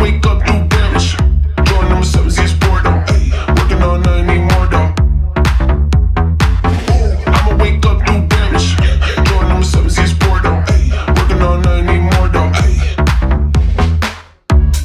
wake up, do damage. Drawing number 7 is boredom. Working on nothing anymore though. I'ma wake up, do damage. Drawing number 7 is boredom. Working on nothing anymore though.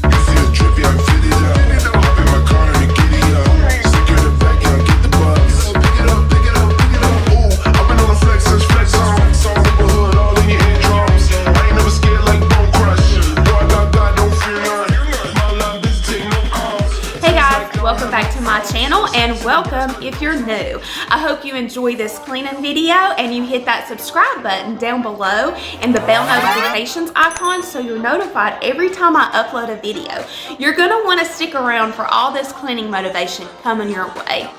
You see the drip, yeah, I fit it up. Hop in my car and get it up. Secure the back, yeah, get the buzz. Pick it up, pick it up, pick it up. Ooh, I've been on the flex since flex on. Neighborhood all in your eardrums. I ain't never scared like Bone Crush. Boy, I got God, don't fear none. My love is take no calls. Hey guys, welcome back to my channel and welcome if you're new. I hope you enjoy this cleaning video and you hit that subscribe button down below and the bell notifications icon so you're notified every time I upload a video. You're gonna want to stick around for all this cleaning motivation coming your way.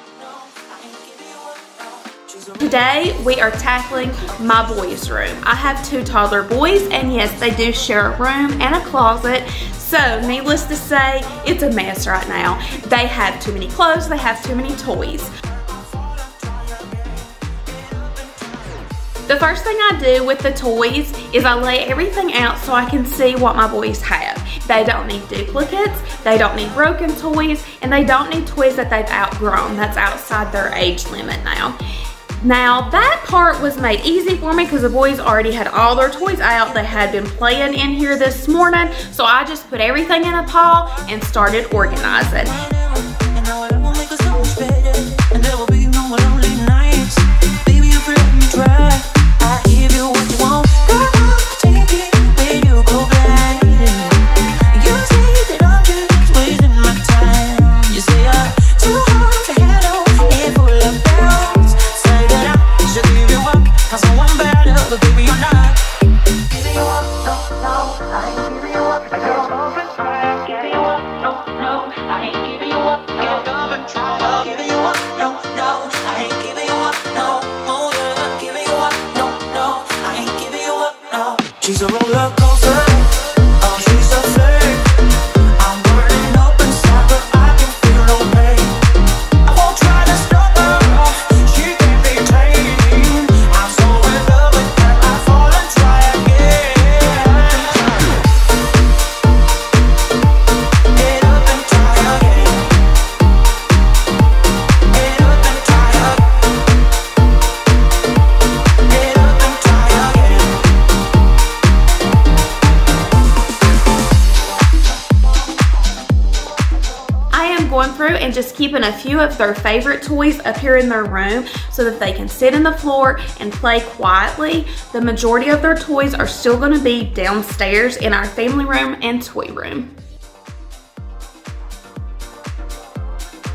Today we are tackling my boys' room. I have 2 toddler boys and yes, they do share a room and a closet. So needless to say, it's a mess right now. They have too many clothes, they have too many toys. The first thing I do with the toys is I lay everything out so I can see what my boys have. They don't need duplicates, they don't need broken toys, and they don't need toys that they've outgrown. That's outside their age limit now. Now that part was made easy for me because the boys already had all their toys out. They had been playing in here this morning, so I just put everything in a pile and started organizing. She's a roller coaster, oh she's a flame. I'm burning up inside but I can feel no pain. I won't try to stop her, she can't be tamed. I'm so in love with her, I fall and try again. Get up and try again. Get up and try again. Get up and try again. Going through and just keeping a few of their favorite toys up here in their room so that they can sit in the floor and play quietly. The majority of their toys are still going to be downstairs in our family room and toy room.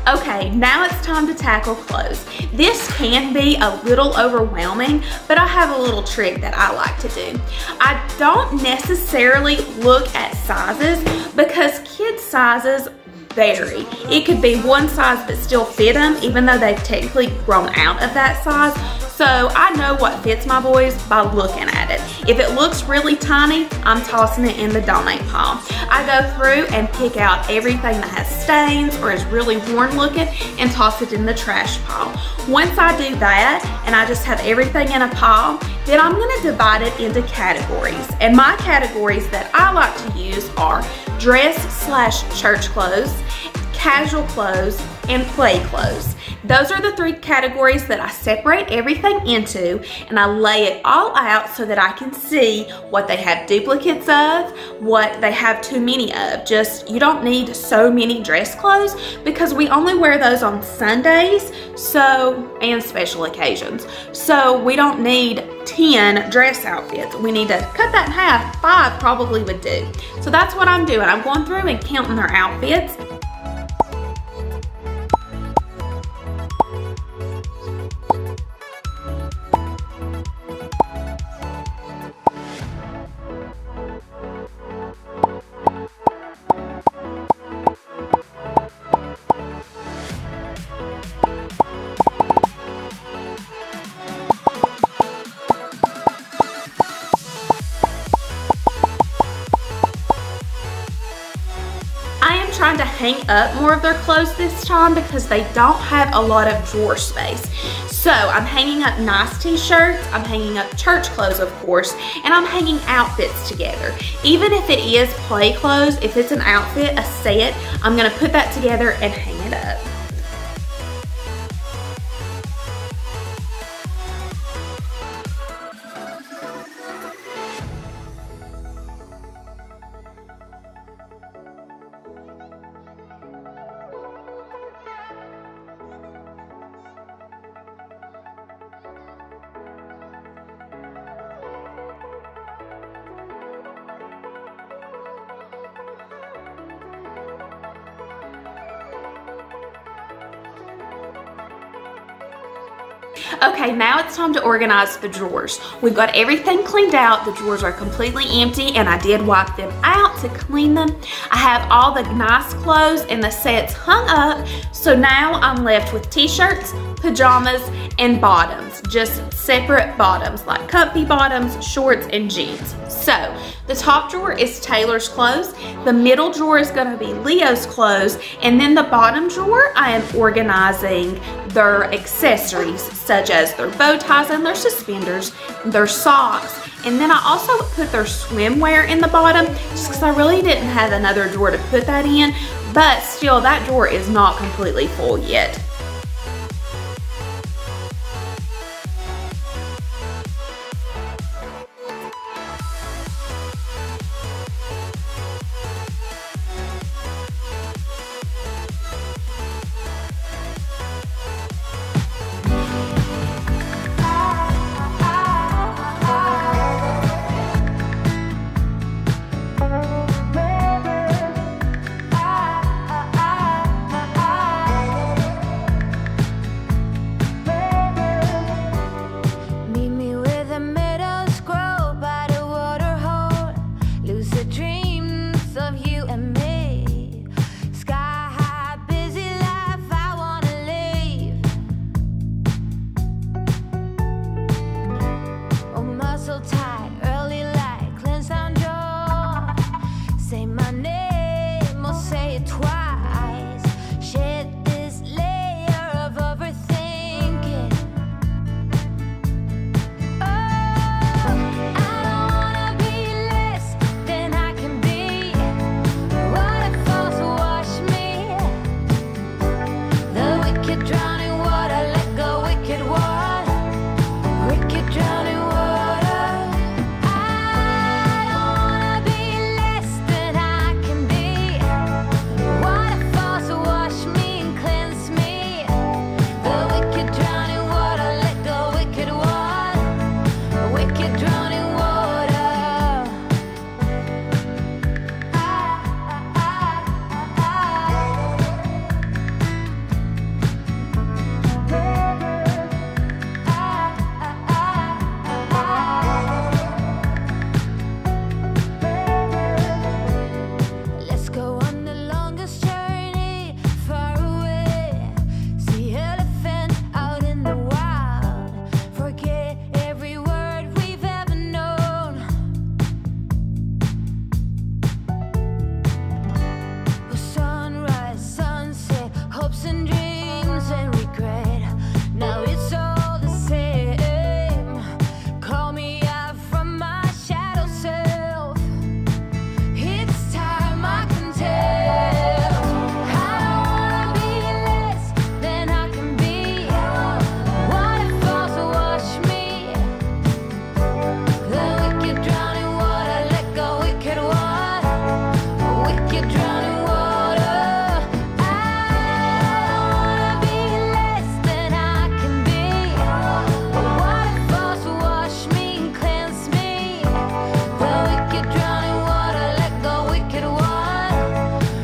Okay, now it's time to tackle clothes. This can be a little overwhelming, but I have a little trick that I like to do. I don't necessarily look at sizes because kids' sizes vary. It could be one size but still fit them even though they've technically grown out of that size. So I know what fits my boys by looking at it. If it looks really tiny, I'm tossing it in the donate pile. I go through and pick out everything that has stains or is really worn looking and toss it in the trash pile. Once I do that and I just have everything in a pile, then I'm gonna divide it into categories. And my categories that I like to use are dress/church clothes, casual clothes, and play clothes. Those are the 3 categories that I separate everything into, and I lay it all out so that I can see what they have duplicates of, what they have too many of. Just, you don't need so many dress clothes because we only wear those on Sundays and special occasions. So we don't need 10 dress outfits. We need to cut that in half. 5 probably would do. So that's what I'm doing. I'm going through and counting their outfits. trying to hang up more of their clothes this time because they don't have a lot of drawer space. So I'm hanging up nice t-shirts, I'm hanging up church clothes of course, and I'm hanging outfits together. Even if it is play clothes, if it's an outfit, a set, I'm gonna put that together and hang it up. Okay, now it's time to organize the drawers. We've got everything cleaned out. The drawers are completely empty and I did wipe them out to clean them. I have all the nice clothes and the sets hung up. So now I'm left with t-shirts, pajamas, and bottoms. Just separate bottoms like comfy bottoms, shorts, and jeans. So the top drawer is Taylor's clothes. The middle drawer is gonna be Leo's clothes. And then the bottom drawer, I am organizing their accessories such as their bow ties and their suspenders, their socks, and then I also put their swimwear in the bottom just because I really didn't have another drawer to put that in, but still that drawer is not completely full yet.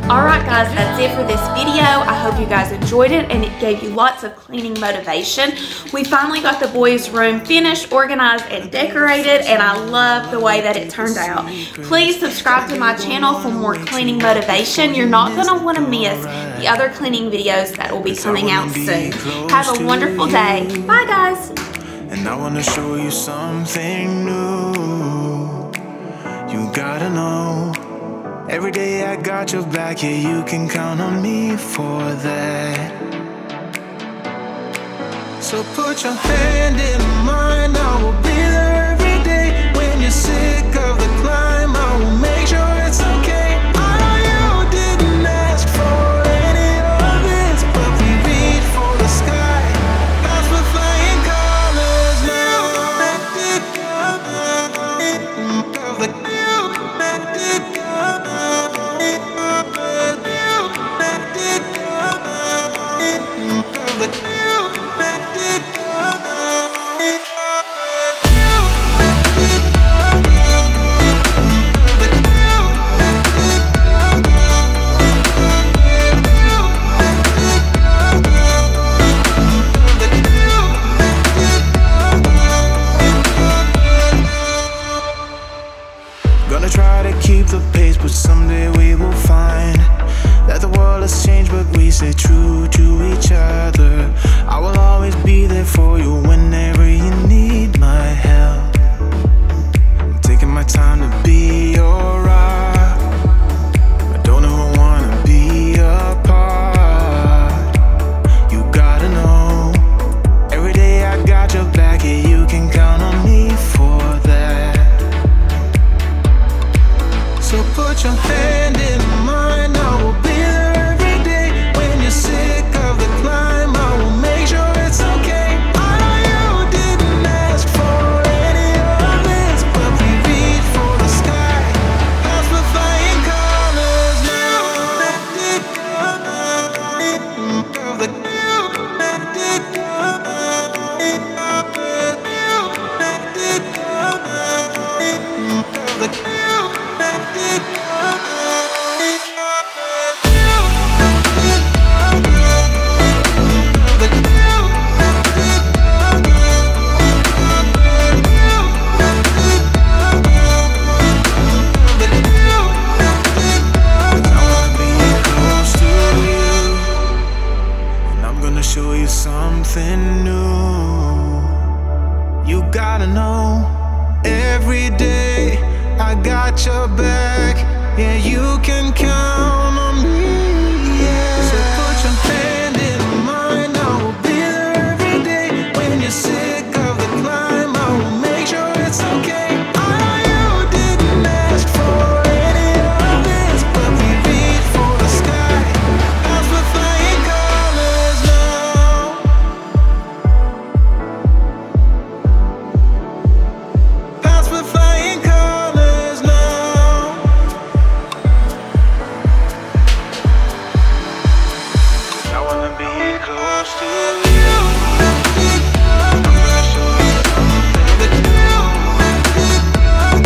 Alright guys, that's it for this video. I hope you guys enjoyed it and it gave you lots of cleaning motivation. We finally got the boys' room finished, organized, and decorated, and I love the way that it turned out. Please subscribe to my channel for more cleaning motivation. You're not going to want to miss the other cleaning videos that will be coming out soon. Have a wonderful day. Bye guys. And I wanna show you something new. You gotta know Every day I got your back, yeah, you can count on me for that. So put your hand in mine, I will be there every day. When you're sick of the climb, I will make sure it's okay. I know you didn't ask for any of this, but we reach for the sky. That's for flying colors now. Gonna try to keep the pace, but someday we will find that the world has changed, but we stay true to each other. I will always be there for you whenever you need my help. I'm taking my time to be your rock. I don't ever wanna be apart. You gotta know, every day I got your back, yeah, you can count on me for that. So put your hand in mine, I will be there every day. When you're sick of the climb, I will make sure it's okay. I know you didn't ask for any of this, but we reach for the sky. That's for flying colors now. Show you something new. You gotta know, every day I got your back. Yeah, you can count on me. Yeah. So put your hand in mine, I will be there every day. When you're sick of the climb, I will make sure it's okay. I know you didn't ask for any of this, but we reach for the sky. That's for flying colors now. That's for flying colors now. I wanna be close to you. I'm gonna show you something new.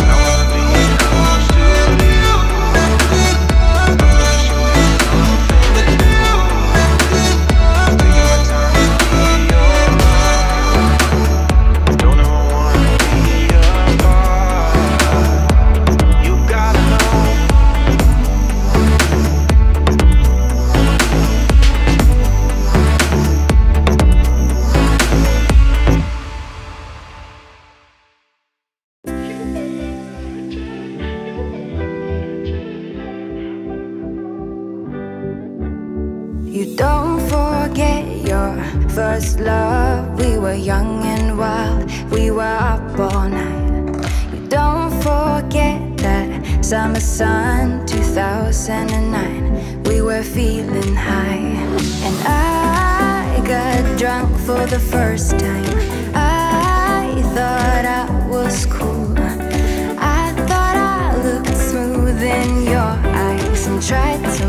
I wanna be close to you. I'm gonna show you something new. Taking my time to be your rock. Don't ever wanna be apart. You gotta know. You don't forget your first love. We were young and wild, we were up all night. You don't forget that summer sun, 2009. We were feeling high, and I got drunk for the first time. I thought I was cool. I thought I looked smooth in your eyes and tried to